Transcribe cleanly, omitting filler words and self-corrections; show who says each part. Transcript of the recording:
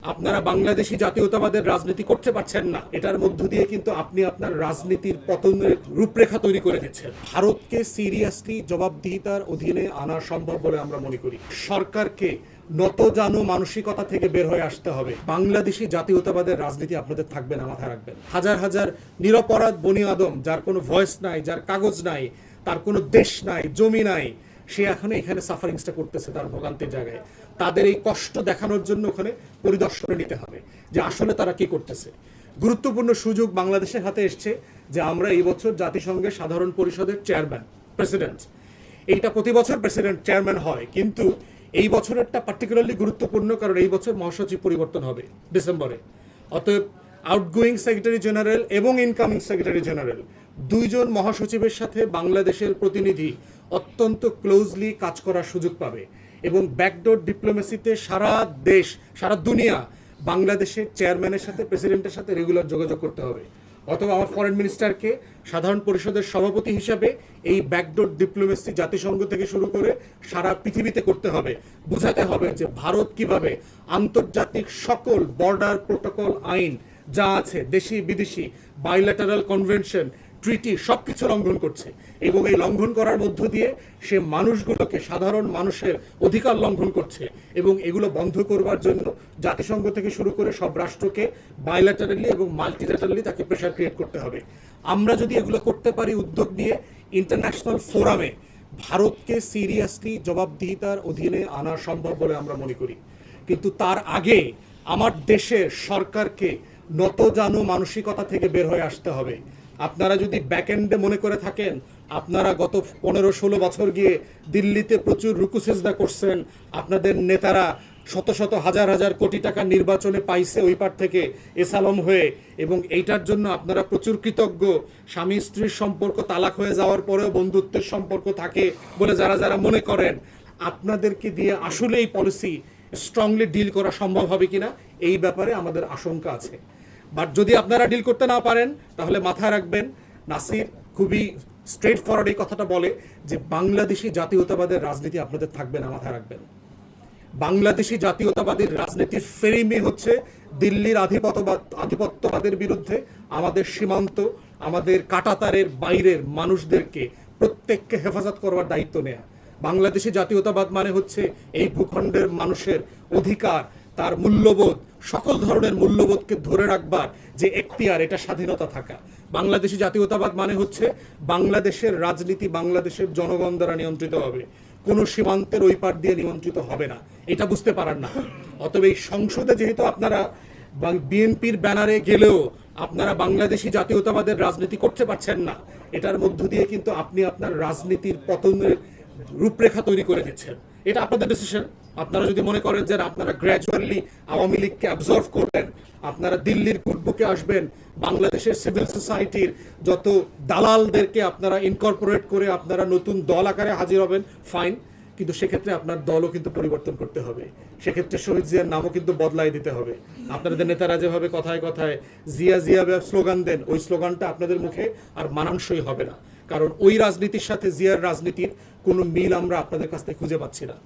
Speaker 1: আপনারা বাংলাদেশি জাতীয়তাবাদের রাজনীতি করতে পারছেন না, এটার মধ্য দিয়ে কিন্তু আপনি আপনার রাজনীতির পতনের রূপরেখা তৈরি করে দিচ্ছেন। ভারতকে সিরিয়াসলি জবাবদিহিতার অধীনে আনা সম্ভব বলে আমরা মনে করি। সরকারকে নতজানু মানসিকতা থেকে বের হয়ে আসতে হবে। বাংলাদেশি জাতীয়তাবাদের রাজনীতি আপনাদের থাকবে না, মাথায় রাখবেন। হাজার হাজার নিরপরাধ বনি আদম, যার কোনো ভয়েস নাই, যার কাগজ নাই, তার কোনো দেশ নাই, জমি নাই, সে এখন এখানে সাফারিংসটা করতেছে তার ভোগান্তির জায়গায়। তাদের এই কষ্ট দেখানোর জন্য ওখানে পরিদর্শনে নিতে হবে যে আসলে তারা কি করতেছে। গুরুত্বপূর্ণ সুযোগ বাংলাদেশের হাতে এসছে যে আমরা এই বছর জাতিসংঘের সাধারণ পরিষদের চেয়ারম্যান, প্রেসিডেন্ট। এইটা প্রতি বছর প্রেসিডেন্ট চেয়ারম্যান হয়, কিন্তু এই বছরেরটা পার্টিকুলারলি গুরুত্বপূর্ণ কারণ এই বছর মহাসচিব পরিবর্তন হবে ডিসেম্বরে। অতএব আউটগোয়িং সেক্রেটারি জেনারেল এবং ইনকামিং সেক্রেটারি জেনারেল দুইজন মহাসচিবের সাথে বাংলাদেশের প্রতিনিধি অত্যন্ত ক্লোজলি কাজ করার সুযোগ পাবে এবং ব্যাকডোর ডিপ্লোমেসিতে সারা দেশ, সারা দুনিয়া বাংলাদেশের চেয়ারম্যানের সাথে, প্রেসিডেন্টের সাথে রেগুলার যোগাযোগ করতে হবে। অথবা আমার ফরেন মিনিস্টারকে সাধারণ পরিষদের সভাপতি হিসাবে এই ব্যাকডোর ডিপ্লোমেসি জাতিসংঘ থেকে শুরু করে সারা পৃথিবীতে করতে হবে। বোঝাতে হবে যে ভারত কিভাবে আন্তর্জাতিক সকল বর্ডার প্রোটোকল, আইন যা আছে, দেশি বিদেশি বাইল্যাটারাল কনভেনশন, ট্রিটি সব কিছু লঙ্ঘন করছে এবং এই লঙ্ঘন করার মধ্য দিয়ে সে মানুষগুলোকে, সাধারণ মানুষের অধিকার লঙ্ঘন করছে এবং এগুলো বন্ধ করবার জন্য জাতিসংঘ থেকে শুরু করে সব রাষ্ট্রকে বাইল্যাটারালি এবং মাল্টিল্যাটারালি তাকে প্রেশার ক্রিয়েট করতে হবে। আমরা যদি এগুলো করতে পারি উদ্যোগ নিয়ে ইন্টারন্যাশনাল ফোরামে, ভারতকে সিরিয়াসলি জবাবদিহিতার অধীনে আনা সম্ভব বলে আমরা মনে করি। কিন্তু তার আগে আমার দেশের সরকারকে নতজানু মানসিকতা থেকে বের হয়ে আসতে হবে। আপনারা যদি ব্যাকএন্ডে মনে করে থাকেন আপনারা গত 15-16 বছর গিয়ে দিল্লিতে প্রচুর রুকুসেজদা করছেন, আপনাদের নেতারা শত শত হাজার হাজার কোটি টাকা নির্বাচনে পাইছে ওই পার থেকে এসালম হয়ে, এবং এইটার জন্য আপনারা প্রচুর কৃতজ্ঞ। স্বামী স্ত্রীর সম্পর্ক তালাক হয়ে যাওয়ার পরেও বন্ধুত্বের সম্পর্ক থাকে বলে যারা যারা মনে করেন, আপনাদেরকে দিয়ে আসলে এই পলিসি স্ট্রংলি ডিল করা সম্ভব হবে কিনা এই ব্যাপারে আমাদের আশঙ্কা আছে। বাট যদি আপনারা ডিল করতে না পারেন তাহলে মাথায় রাখবেন, নাসির খুবই স্ট্রেট ফরওয়ার্ড এই কথাটা বলে যে বাংলাদেশি জাতীয়তাবাদের রাজনীতি আপনাদের থাকবে না, মাথায় রাখবেন। বাংলাদেশি জাতীয়তাবাদের রাজনীতির ফেরিমি হচ্ছে দিল্লির আধিপত্যবাদের বিরুদ্ধে আমাদের সীমান্ত, আমাদের কাঁটাতারের বাইরের মানুষদেরকে প্রত্যেককে হেফাজত করবার দায়িত্ব নেয়া। বাংলাদেশি জাতীয়তাবাদ মানে হচ্ছে এই ভূখণ্ডের মানুষের অধিকার, তার মূল্যবোধ, সকল ধরনের মূল্যবোধকে ধরে রাখবার যে এখতিয়ার, এটা স্বাধীনতা থাকা। বাংলাদেশি জাতীয়তাবাদ মানে হচ্ছে বাংলাদেশের রাজনীতি বাংলাদেশের জনগণ দ্বারা নিয়ন্ত্রিত হবে, কোনো সীমান্তের ওই পার দিয়ে নিয়ন্ত্রিত হবে না। এটা বুঝতে পারার না। অতএব এই সংসদে যেহেতু আপনারা বিএনপির ব্যানারে গেলেও আপনারা বাংলাদেশি জাতীয়তাবাদের রাজনীতি করতে পারছেন না, এটার মধ্য দিয়ে কিন্তু আপনি আপনার রাজনীতির পতনের রূপরেখা তৈরি করে দিচ্ছেন। এটা আপনাদের ডিসিশন। আপনারা যদি মনে করেন যে আপনারা গ্র্যাজুয়ালি আওয়ামী লীগকে অ্যাবজর্ভ করবেন, আপনারা দিল্লির কুটবুকে আসবেন, বাংলাদেশের সিভিল সোসাইটির যত দালালদেরকে আপনারা ইনকর্পোরেট করে আপনারা নতুন দল আকারে হাজির হবেন, ফাইন। কিন্তু সেক্ষেত্রে আপনার দলও কিন্তু পরিবর্তন করতে হবে। সেক্ষেত্রে শহীদ জিয়ার নামও কিন্তু বদলাই দিতে হবে। আপনাদের নেতারা যেভাবে কথায় কথায় জিয়া জিয়া স্লোগান দেন, ওই স্লোগানটা আপনাদের মুখে আর মানানসই হবে না, কারণ ওই রাজনীতির সাথে জিয়ার রাজনীতির কোনো মিল আমরা আপনাদের কাছ থেকে খুঁজে পাচ্ছি না।